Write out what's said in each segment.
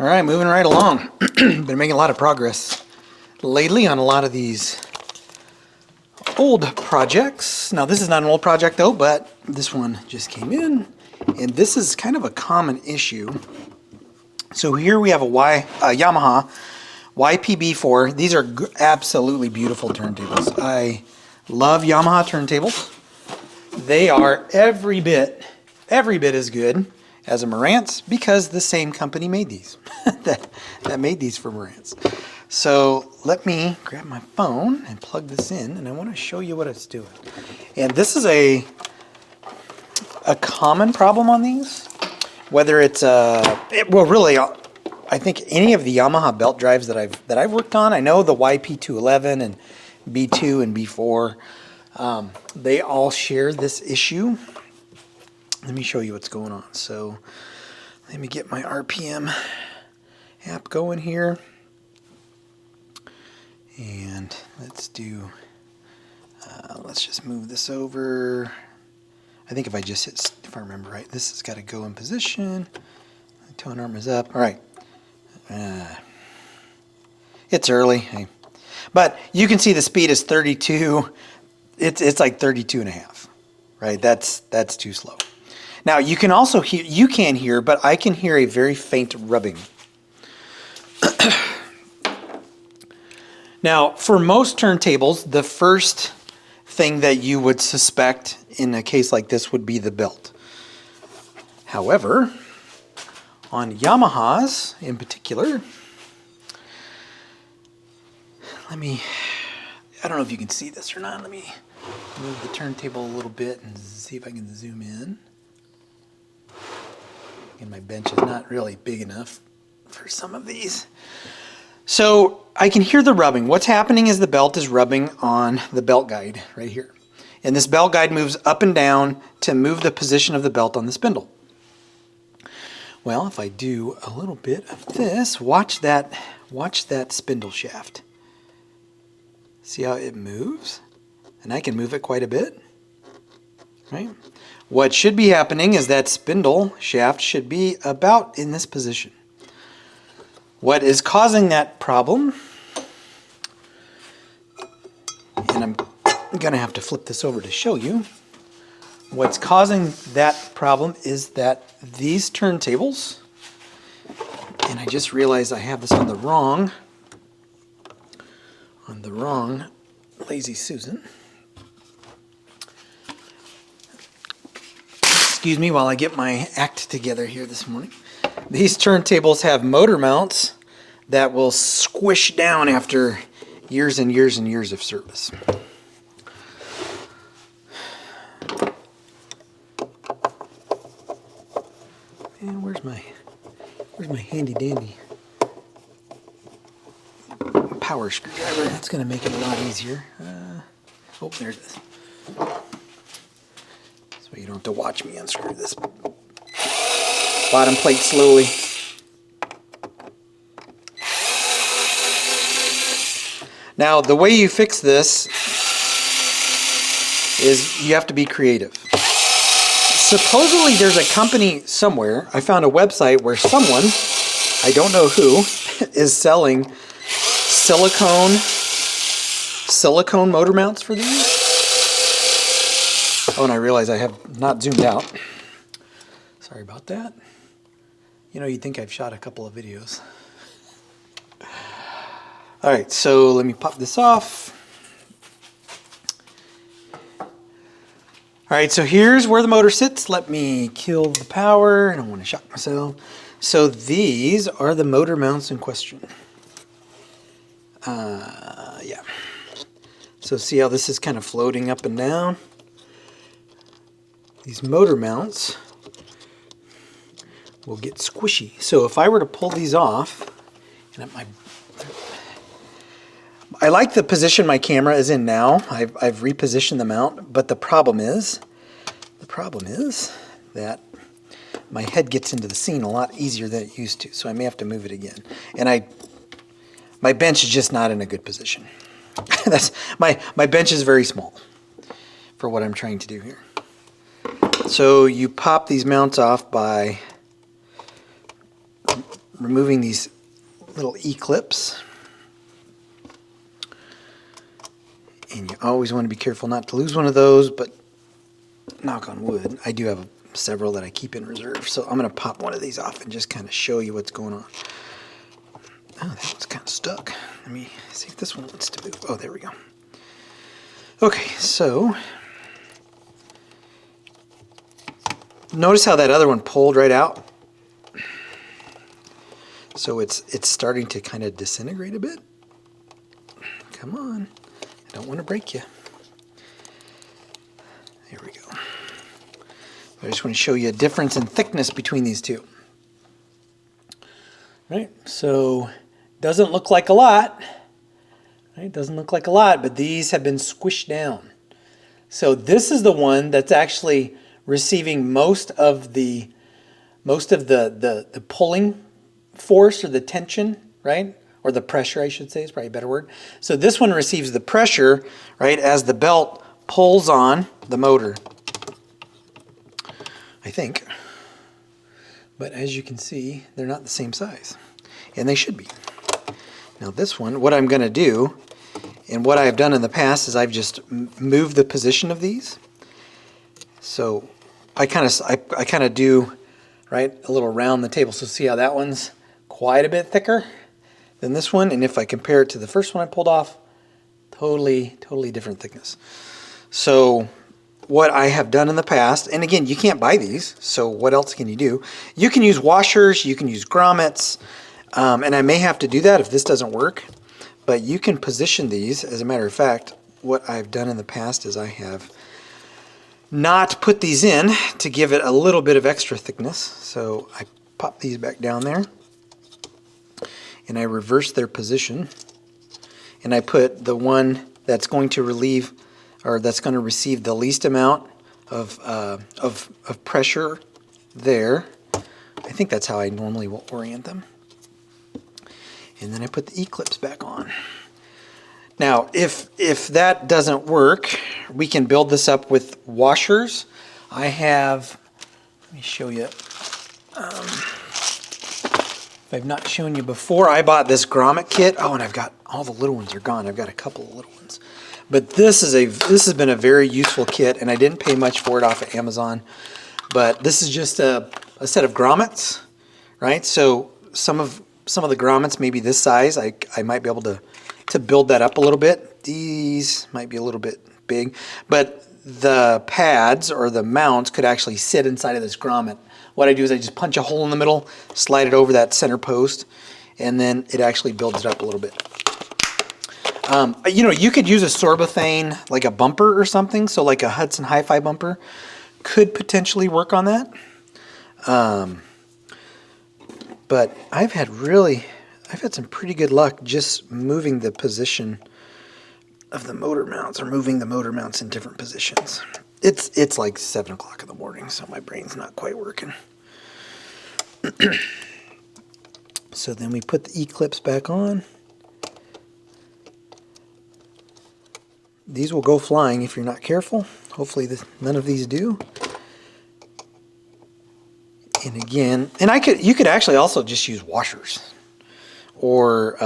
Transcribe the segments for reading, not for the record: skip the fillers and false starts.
right, moving right along. Been making a lot of progress lately on a lot of these old projects. Now this is not an old project though, but this one just came in, and this is kind of a common issue. So here we have a Yamaha YP B4. These are absolutely beautiful turntables. I love Yamaha turntables. They are every bit as good as a Marantz because the same company made these. that made these for Marantz. So let me grab my phone and plug this in, and I want to show you what it's doing. And this is a common problem on these. Whether it's really, I think any of the Yamaha belt drives that I've worked on. I know the YP211 and B2 and B4. They all share this issue. Let me show you what's going on. So let me get my RPM app going here. And let's just move this over. I think if I just hit, if I remember right, this has got to go in position. The tone arm is up. All right. It's early. But you can see the speed is 32. It's like 32 and a half, right? That's too slow. Now you can also hear, you can't hear, but I can hear a very faint rubbing. Now, for most turntables, the first thing that you would suspect in a case like this would be the belt. However, on Yamahas in particular, I don't know if you can see this or not. Let me move the turntable a little bit and see if I can zoom in. And my bench is not really big enough for some of these. So I can hear the rubbing. What's happening is the belt is rubbing on the belt guide right here. And this belt guide moves up and down to move the position of the belt on the spindle. Well, if I do a little bit of this, watch that spindle shaft. See how it moves? And I can move it quite a bit, right? What should be happening is that spindle shaft should be about in this position. What is causing that problem, and I'm going to have to flip this over to show you, what's causing that problem is that these turntables, and I just realized I have this on the wrong Lazy Susan. Excuse me while I get my act together here this morning. These turntables have motor mounts that will squish down after years and years and years of service. And where's my handy dandy power screwdriver? That's going to make it a lot easier. Oh, there it is. So you don't have to watch me unscrew this bottom plate slowly. Now, the way you fix this is you have to be creative. Supposedly there's a company somewhere, I found a website where someone, I don't know who, is selling silicone motor mounts for these. Oh, and I realize I have not zoomed out. Sorry about that. You know, you'd think I've shot a couple of videos. All right, so let me pop this off. All right, so here's where the motor sits. Let me kill the power. I don't want to shock myself. So these are the motor mounts in question. Yeah. So see how this is kind of floating up and down? These motor mounts will get squishy. So if I were to pull these off, and I like the position my camera is in now. I've repositioned the mount, but the problem is that my head gets into the scene a lot easier than it used to, so I may have to move it again. And my bench is just not in a good position. My bench is very small for what I'm trying to do here. So you pop these mounts off by removing these little E-clips. And you always want to be careful not to lose one of those, but knock on wood, I do have several that I keep in reserve. So I'm going to pop one of these off and just kind of show you what's going on. Oh, that one's kind of stuck. Let me see if this one wants to move. Oh, there we go. Okay, so notice how that other one pulled right out. So it's starting to kind of disintegrate a bit. Come on, I don't want to break you. There we go. I just want to show you a difference in thickness between these two. Right, so doesn't look like a lot. Right, doesn't look like a lot, but these have been squished down. So this is the one that's actually receiving most of the pulling force, or the tension, right? Or the pressure, I should say, is probably a better word. So this one receives the pressure, right, as the belt pulls on the motor, I think. But as you can see, they're not the same size, and they should be. Now this one, what I'm going to do, and what I've done in the past, is I've just moved the position of these. So I kind of do, right, a little around the table. So see how that one's quite a bit thicker than this one, and if I compare it to the first one I pulled off, totally different thickness. So what I have done in the past, and again, you can't buy these, so what else can you do? You can use washers, you can use grommets, and I may have to do that if this doesn't work, but you can position these. As a matter of fact, what I've done in the past is I have not put these in to give it a little bit of extra thickness. So I pop these back down there, and I reverse their position, and I put the one that's going to relieve, or that's going to receive the least amount of pressure there. I think that's how I normally will orient them. And then I put the E-clips back on. Now, if that doesn't work, we can build this up with washers. I have, let me show you. If I've not shown you before, I bought this grommet kit. Oh, and I've got, all the little ones are gone. I've got a couple of little ones. But this has been a very useful kit, and I didn't pay much for it off of Amazon. But this is just a set of grommets, right? So some of the grommets may be this size. I might be able to build that up a little bit. These might be a little bit big, but the pads or the mounts could actually sit inside of this grommet. What I do is I just punch a hole in the middle, slide it over that center post, and then it actually builds it up a little bit. You know, you could use a sorbothane, like a bumper or something, so like a Hudson Hi-Fi bumper could potentially work on that. But I've had some pretty good luck just moving the position of the motor mounts, or moving the motor mounts in different positions. It's like 7 o'clock in the morning, so my brain's not quite working. So then we put the E-clips back on. These will go flying if you're not careful. Hopefully none of these do. And again, and you could actually also just use washers, or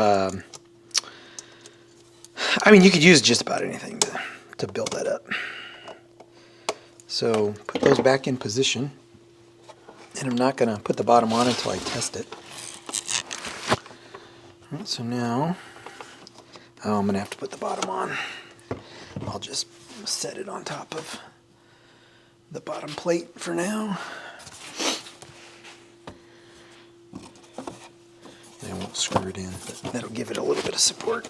I mean, you could use just about anything to build that up. So put those back in position, and I'm not going to put the bottom on until I test it. All right, so now, I'm going to have to put the bottom on. I'll just set it on top of the bottom plate for now. And I won't screw it in, but that'll give it a little bit of support.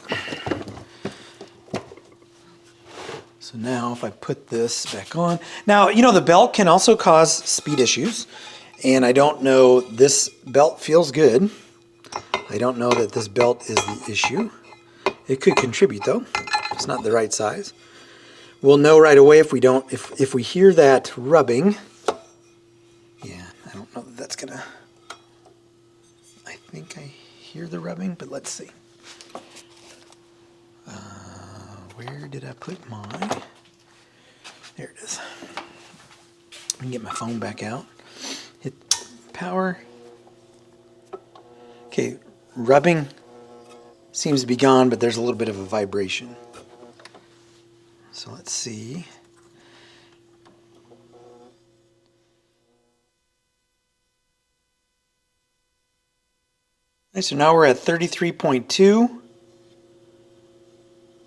So now if I put this back on, now, you know, the belt can also cause speed issues, and I don't know, this belt feels good. I don't know that this belt is the issue. It could contribute though. It's not the right size. We'll know right away if we hear that rubbing. Yeah, I don't know that that's gonna, I think I hear the rubbing, but let's see. Where did I put my, there it is. Let me get my phone back out. Hit power. Okay, rubbing seems to be gone, but there's a little bit of a vibration. So let's see. Okay, so now we're at 33.2.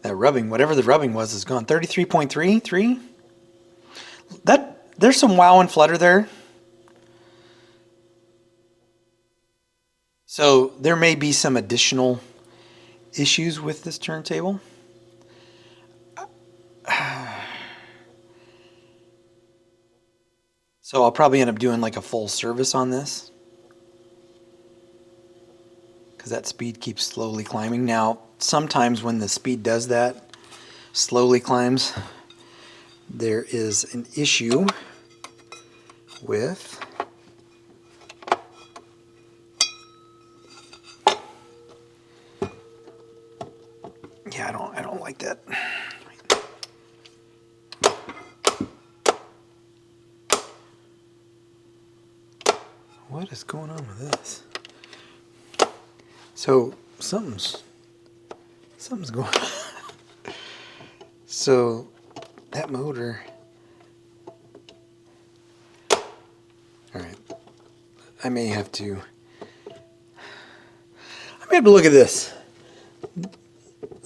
That rubbing, whatever the rubbing was, is gone. 33.3. There's some wow and flutter there. So there may be some additional issues with this turntable. So I'll probably end up doing like a full service on this, because that speed keeps slowly climbing. Now, sometimes when the speed does that, slowly climbs, there is an issue with I don't like that. What is going on with this? So something's going on. So that motor. All right. I may have to look at this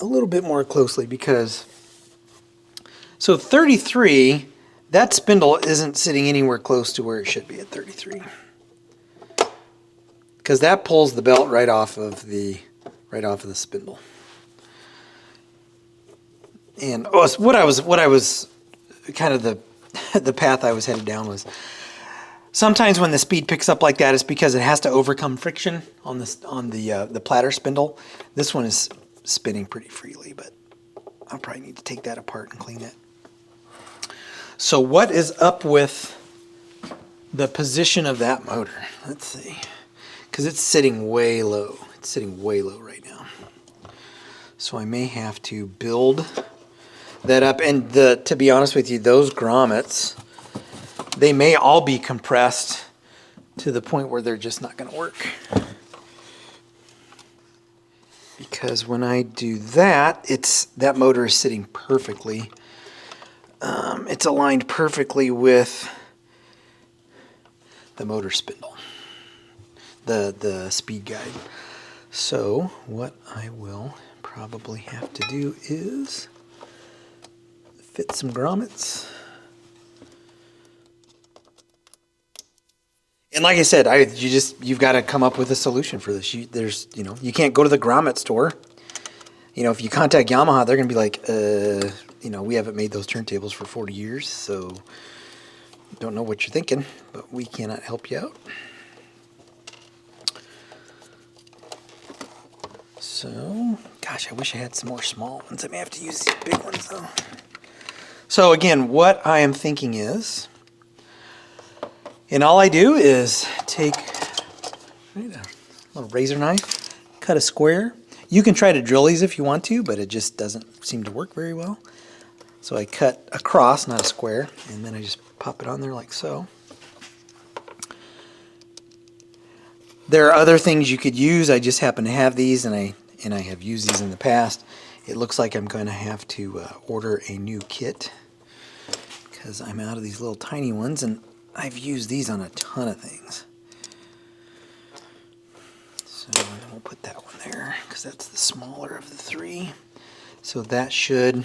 a little bit more closely, because so 33, that spindle isn't sitting anywhere close to where it should be at 33. Because that pulls the belt right off of the spindle. And what I was kind of the path I was headed down was, sometimes when the speed picks up like that, it's because it has to overcome friction on the platter spindle. This one is spinning pretty freely, but I'll probably need to take that apart and clean it. So what is up with the position of that motor? Let's see. Because it's sitting way low. It's sitting way low right now. So I may have to build that up. And to be honest with you, those grommets, they may all be compressed to the point where they're just not going to work. Because when I do that, that motor is sitting perfectly. It's aligned perfectly with the motor spindle, the speed guide. So what I will probably have to do is fit some grommets. And like I said, you've got to come up with a solution for this. You can't go to the grommet store. If you contact Yamaha, they're going to be like, we haven't made those turntables for 40 years, so don't know what you're thinking, but we cannot help you out. So, gosh, I wish I had some more small ones. I may have to use these big ones, though. So again, what I am thinking is, and all I do is take a little razor knife, cut a square. You can try to drill these if you want to, but it just doesn't seem to work very well. So I cut a cross, not a square, and then I just pop it on there like so. There are other things you could use. I just happen to have these, and I have used these in the past. It looks like I'm going to have to order a new kit, because I'm out of these little tiny ones, and I've used these on a ton of things. So then we'll put that one there, because that's the smaller of the three. So that should,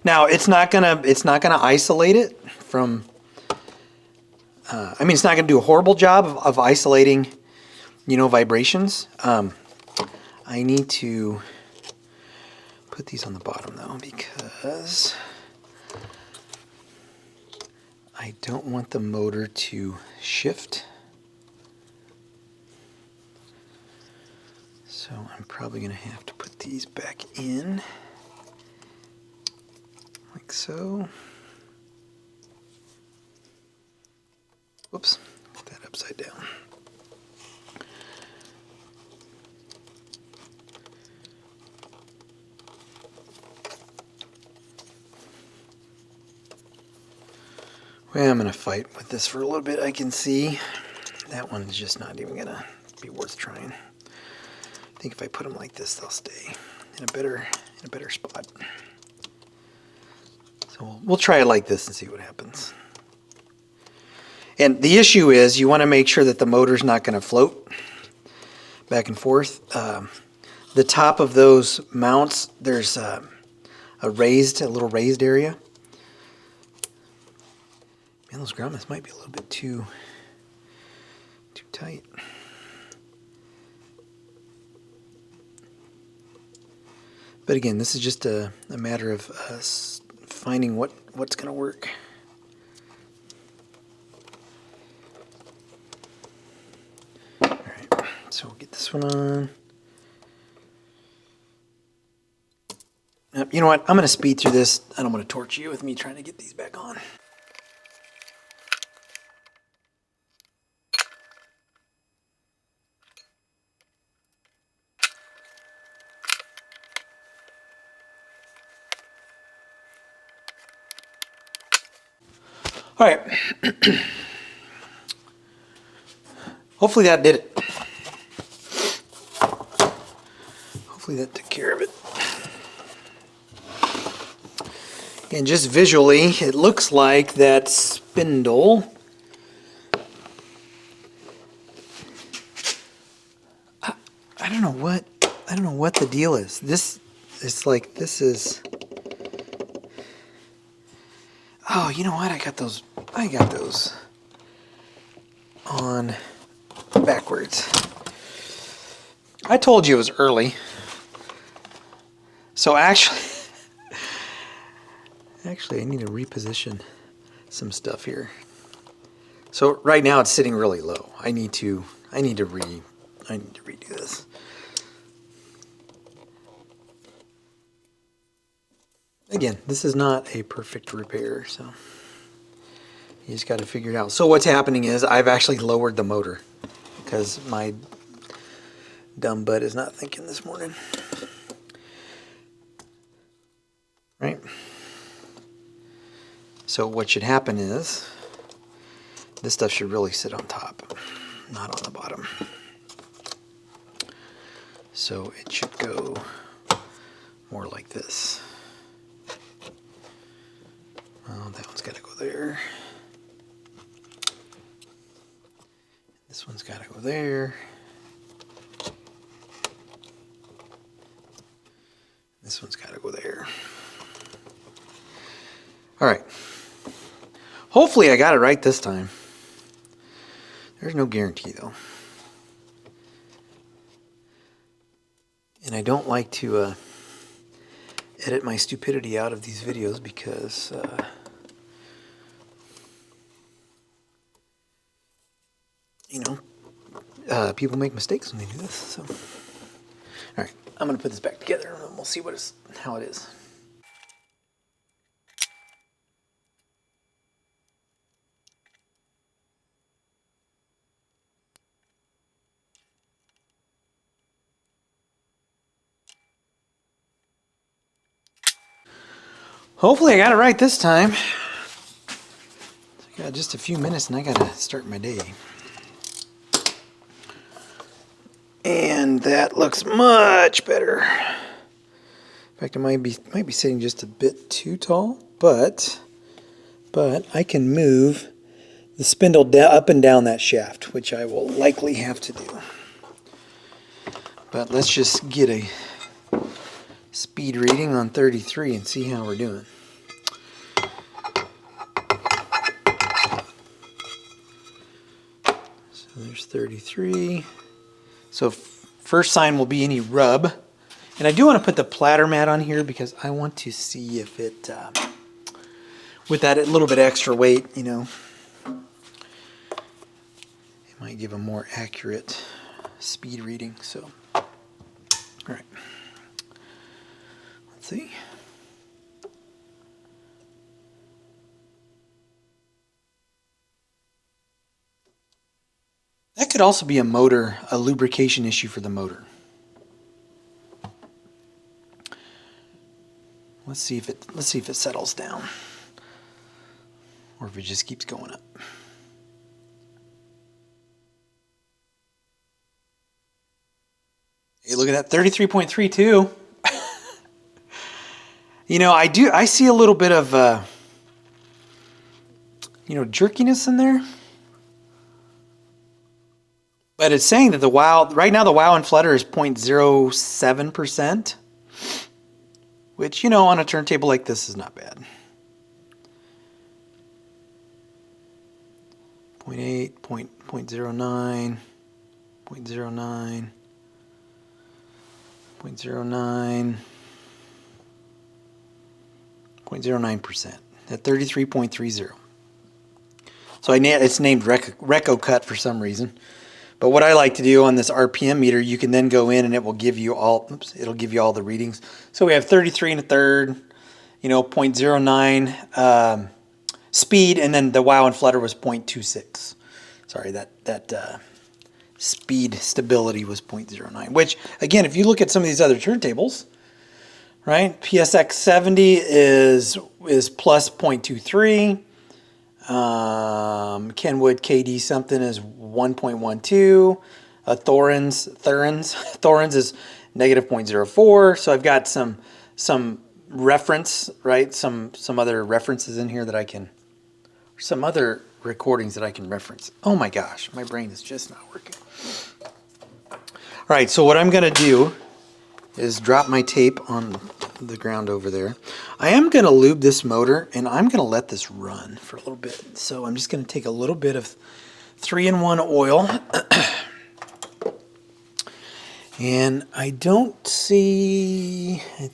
now it's not gonna isolate it from. It's not gonna do a horrible job of isolating, vibrations. I need to put these on the bottom though, because I don't want the motor to shift. So I'm probably going to have to put these back in, like so. Whoops, put that upside down. Well, I'm going to fight with this for a little bit. I can see that one's just not even going to be worth trying. think if I put them like this, they'll stay in a better spot. So we'll try it like this and see what happens. And the issue is you want to make sure that the motor's not going to float back and forth. The top of those mounts, there's a little raised area. Man, those grommets might be a little bit too tight. But again, this is just a matter of us finding what's going to work. All right, so we'll get this one on. You know what? I'm going to speed through this. I don't want to torture you with me trying to get these back on. All right. Hopefully that did it. Hopefully that took care of it. And just visually, it looks like that spindle. I don't know what the deal is. This is. Oh, you know what? I got those on backwards. I told you it was early. So actually I need to reposition some stuff here. So right now it's sitting really low. I need to redo this. Again, this is not a perfect repair, so you just got to figure it out. So what's happening is I've actually lowered the motor because my dumb butt is not thinking this morning. Right? So what should happen is this stuff should really sit on top, not on the bottom. So it should go more like this. Oh, that one's got to go there. This one's got to go there. This one's got to go there. All right. Hopefully I got it right this time. There's no guarantee though. And I don't like to edit my stupidity out of these videos because people make mistakes when they do this. So, all right, I'm gonna put this back together and we'll see how it is. Hopefully I got it right this time. I got just a few minutes and I gotta start my day. And that looks much better. In fact, it might be sitting just a bit too tall, but I can move the spindle up and down that shaft, which I will likely have to do. But let's just get a speed reading on 33 and see how we're doing. So there's 33. So first sign will be any rub. And I do want to put the platter mat on here because I want to see if it, with that little bit extra weight, it might give a more accurate speed reading. So, all right. Let's see. That could also be a lubrication issue for the motor. Let's see if it settles down, or if it just keeps going up. It look at that, 33.32. You know, I see a little bit of, you know, jerkiness in there. But it's saying that the wow, right now the wow and flutter is 0.07%, which, you know, on a turntable like this is not bad. 0.8, 0.09, 0.09, 0.09, 0.09% at 33.30. So it's named Reco Cut for some reason. But what I like to do on this RPM meter, you can then go in and it will give you all, it'll give you all the readings. So we have 33 1/3, you know, 0.09 speed, and then the wow and flutter was 0.26. Sorry, that speed stability was 0.09, which again, if you look at some of these other turntables, right, PSX 70 is plus 0.23. Kenwood KD something is 1.12. Thorens is negative 0.04. So I've got some reference, right? Some other references in here that I can, some other recordings that I can reference. Oh my gosh, my brain is just not working. All right, so what I'm gonna do is drop my tape on the ground over there. I am going to lube this motor, and I'm going to let this run for a little bit. So I'm just going to take a little bit of 3-in-1 oil. And I don't see, I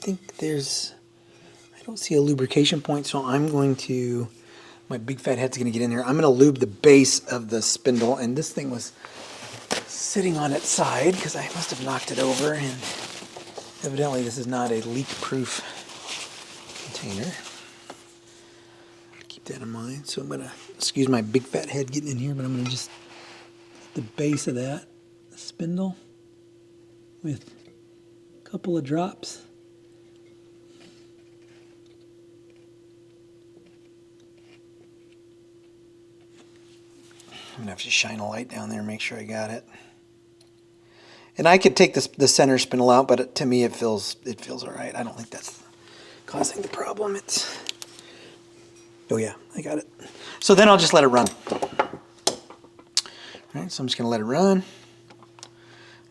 don't see a lubrication point, so I'm going to, my big fat head's going to get in there. I'm going to lube the base of the spindle, and this thing was sitting on its side because I must have knocked it over, and evidently this is not a leak-proof container. Keep that in mind. So I'm going to, excuse my big fat head getting in here, but I'm going to just the base of that spindle with a couple of drops. I'm going to have to shine a light down there and make sure I got it. And I could take the center spindle out, but to me it feels all right. I don't think that's causing the problem. Oh yeah, I got it. So then I'll just let it run. All right, so I'm just going to let it run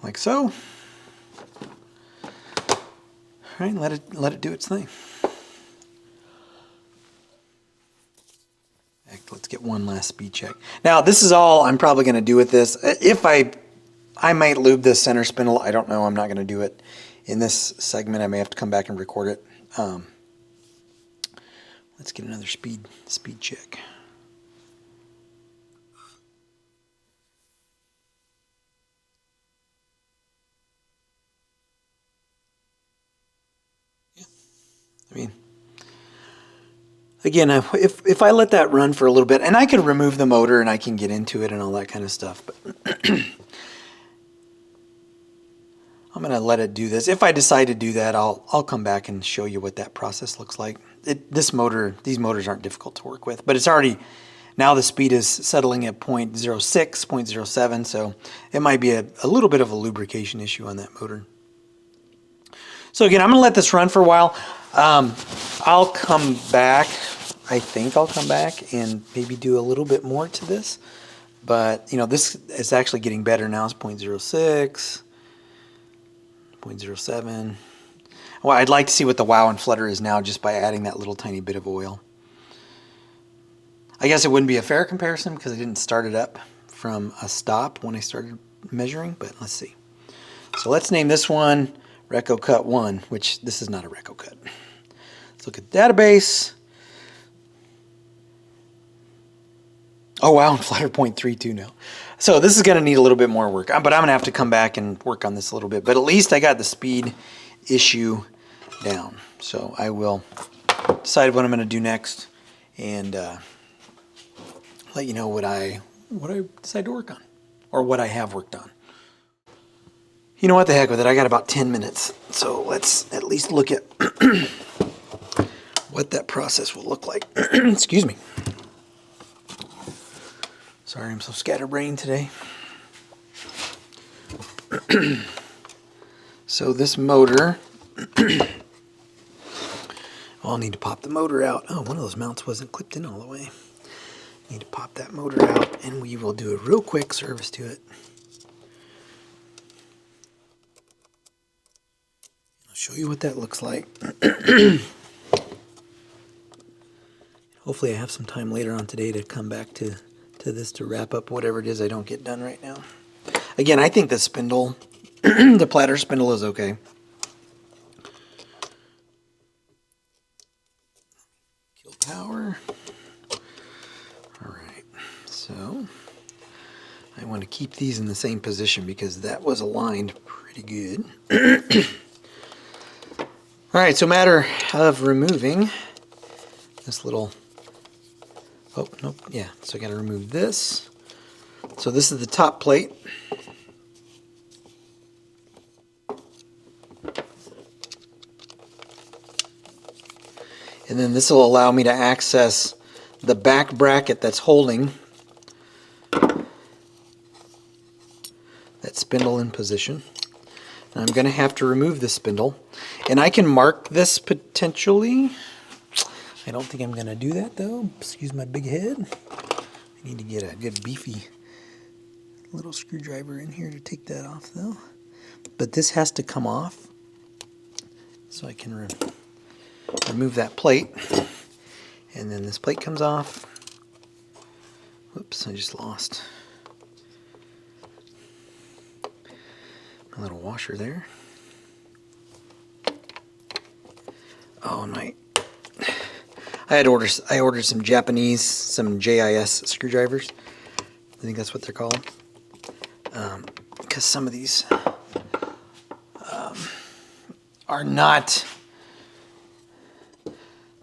like so. All right, let it do its thing. Let's get one last speed check. Now this is all I'm probably going to do with this. If I might lube this center spindle. I don't know. I'm not going to do it in this segment. I may have to come back and record it. Let's get another speed check. Yeah. I mean, again, if I let that run for a little bit, and I can remove the motor and I can get into it and all that kind of stuff, but I'm going to let it do this. If I decide to do that, I'll come back and show you what that process looks like. These motors aren't difficult to work with, but it's already, now the speed is settling at 0.06, 0.07, so it might be a little bit of a lubrication issue on that motor. So again, I'm going to let this run for a while. I'll come back, I think I'll come back and maybe do a little bit more to this, but you know, this is actually getting better now. It's 0.06. 0.07. Well, I'd like to see what the wow and flutter is now just by adding that little tiny bit of oil. I guess it wouldn't be a fair comparison because I didn't start it up from a stop when I started measuring, but let's see. So let's name this one Reco Cut 1, which this is not a Reco Cut. Let's look at the database. Oh wow, and flutter 0.32 now. So this is going to need a little bit more work, but I'm going to have to come back and work on this a little bit. But at least I got the speed issue down. So I will decide what I'm going to do next and let you know what I decide to work on, or what I have worked on. You know what, the heck with it. I got about 10 minutes. So let's at least look at what that process will look like. Excuse me. Sorry, I'm so scatterbrained today. So this motor, I'll need to pop the motor out. Oh, one of those mounts wasn't clipped in all the way. Need to pop that motor out, and we will do a real quick service to it. I'll show you what that looks like. Hopefully I have some time later on today to come back to this to wrap up whatever it is I don't get done right now. Again, I think the spindle, the platter spindle is okay. Kill power. All right, so I want to keep these in the same position because that was aligned pretty good. All right, so matter of removing this little, oh, nope, yeah, so I got to remove this. So this is the top plate. And then this will allow me to access the back bracket that's holding that spindle in position. And I'm going to have to remove this spindle. And I can mark this potentially. I don't think I'm going to do that though. Excuse my big head. I need to get a good beefy little screwdriver in here to take that off though. But this has to come off so I can remove that plate. And then this plate comes off. Whoops, I just lost my little washer there. Oh, and I ordered some Japanese, some JIS screwdrivers. I think that's what they're called. Because some of these are not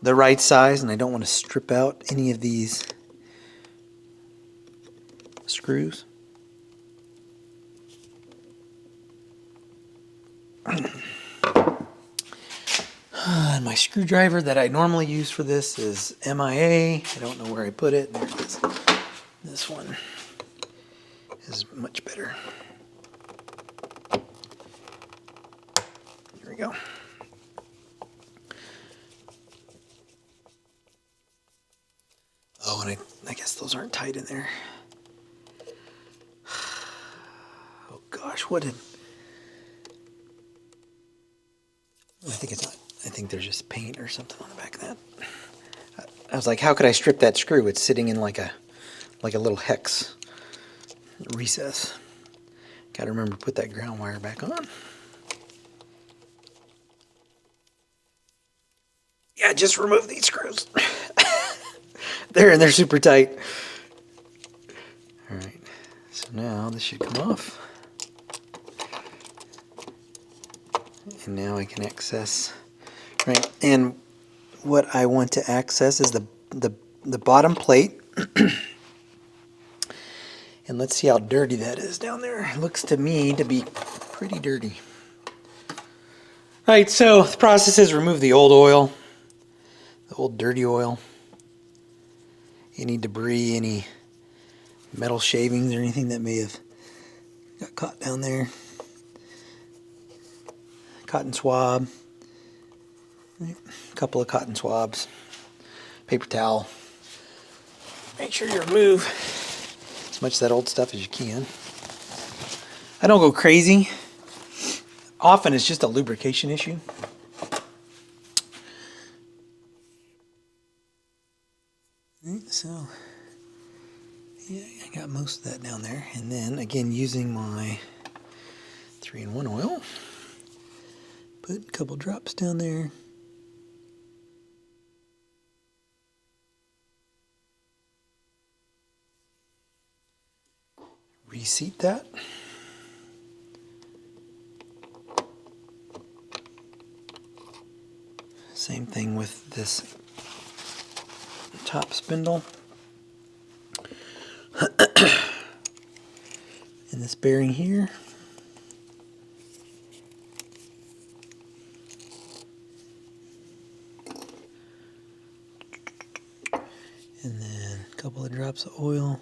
the right size, and I don't want to strip out any of these screws. And my screwdriver that I normally use for this is MIA. I don't know where I put it. There it is. This one is much better. Here we go. Oh, and I guess those aren't tight in there. Oh gosh, what did... I think it's not. I think there's just paint or something on the back of that. I was like, how could I strip that screw? It's sitting in like a little hex recess. Gotta remember to put that ground wire back on. Yeah, just remove these screws. They're super tight. All right, so now this should come off. And now I can access, right? And what I want to access is the bottom plate. And let's see how dirty that is down there. It looks to me to be pretty dirty. All right, so the process is remove the old oil, the old dirty oil, any debris, any metal shavings or anything that may have got caught down there. Cotton swab, a couple of cotton swabs, paper towel. Make sure you remove as much of that old stuff as you can. I don't go crazy. Often it's just a lubrication issue. So, yeah, I got most of that down there. And then, again, using my 3-in-1 oil, put a couple drops down there. Reseat that. Same thing with this top spindle. And this bearing here. And then a couple of drops of oil.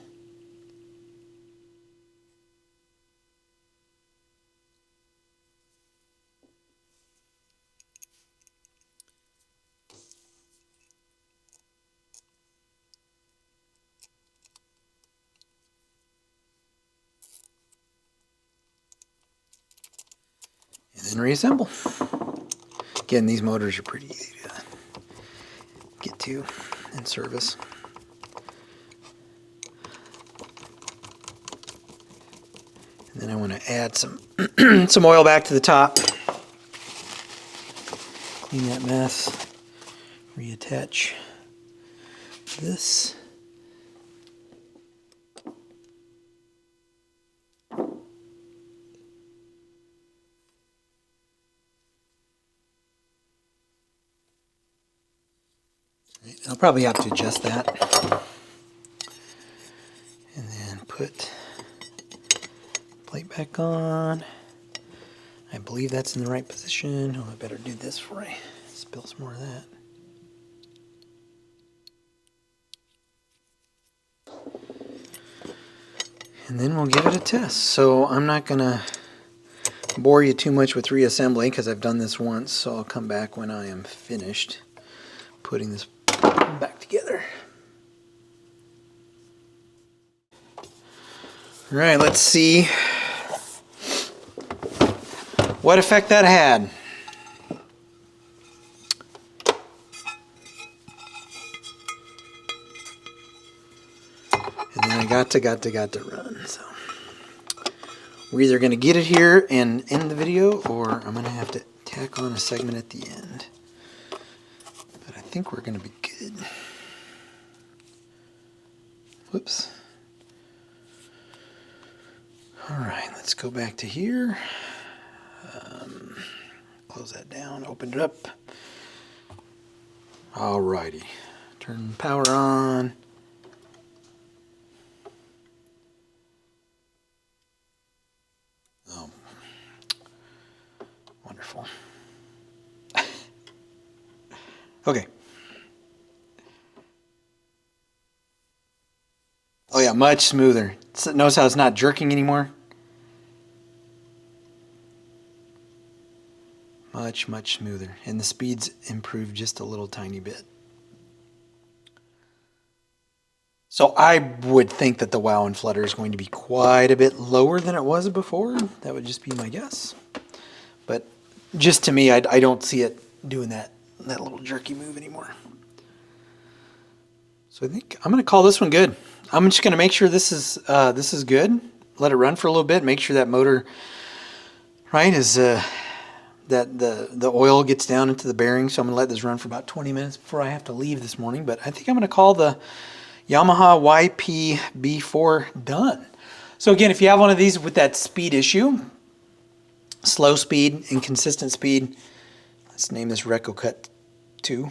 then reassemble. Again, these motors are pretty easy to get to and service. And then I want to add some some oil back to the top. Clean that mess. Reattach this. I'll probably have to adjust that. And then put plate back on. I believe that's in the right position. Oh, I better do this before I spill some more of that. And then we'll give it a test. So I'm not going to bore you too much with reassembly because I've done this once. So I'll come back when I am finished putting this back together. All right, let's see what effect that had. And then I got to run. So we're either going to get it here and end the video, or I'm going to have to tack on a segment at the end. But I think we're going to be good. Whoops. All right, let's go back to here. Close that down, open it up. All righty, turn power on. Oh, wonderful. Okay. Oh yeah, much smoother. Notice how it's not jerking anymore? Much smoother. And the speed's improved just a little tiny bit. So I would think that the wow and flutter is going to be quite a bit lower than it was before. That would just be my guess. But just to me, I don't see it doing that little jerky move anymore. So I think I'm going to call this one good. I'm just going to make sure this is good. Let it run for a little bit. Make sure that motor, right, is that the oil gets down into the bearing. So I'm going to let this run for about 20 minutes before I have to leave this morning. But I think I'm going to call the Yamaha YP B4 done. So again, if you have one of these with that speed issue, slow speed, inconsistent speed, let's name this RecoCut 2.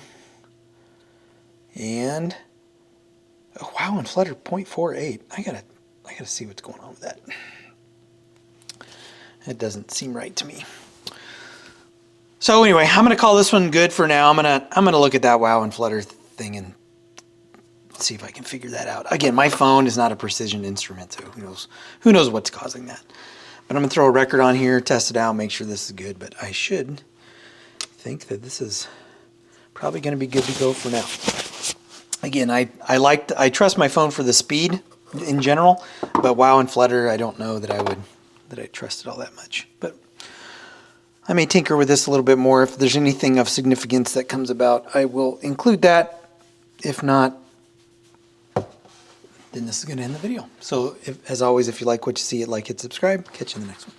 And oh, wow and flutter 0.48. I gotta see what's going on with that. It doesn't seem right to me. So anyway, I'm gonna call this one good for now. I'm gonna look at that wow and flutter thing and see if I can figure that out. Again, my phone is not a precision instrument, so who knows what's causing that. But I'm gonna throw a record on here, test it out, make sure this is good. But I should think that this is probably gonna be good to go for now. Again, I trust my phone for the speed in general, but wow and flutter, I don't know that I trust it all that much. But I may tinker with this a little bit more. If there's anything of significance that comes about, I will include that. If not, then this is going to end the video. So, as always, if you like what you see, like, hit subscribe. Catch you in the next one.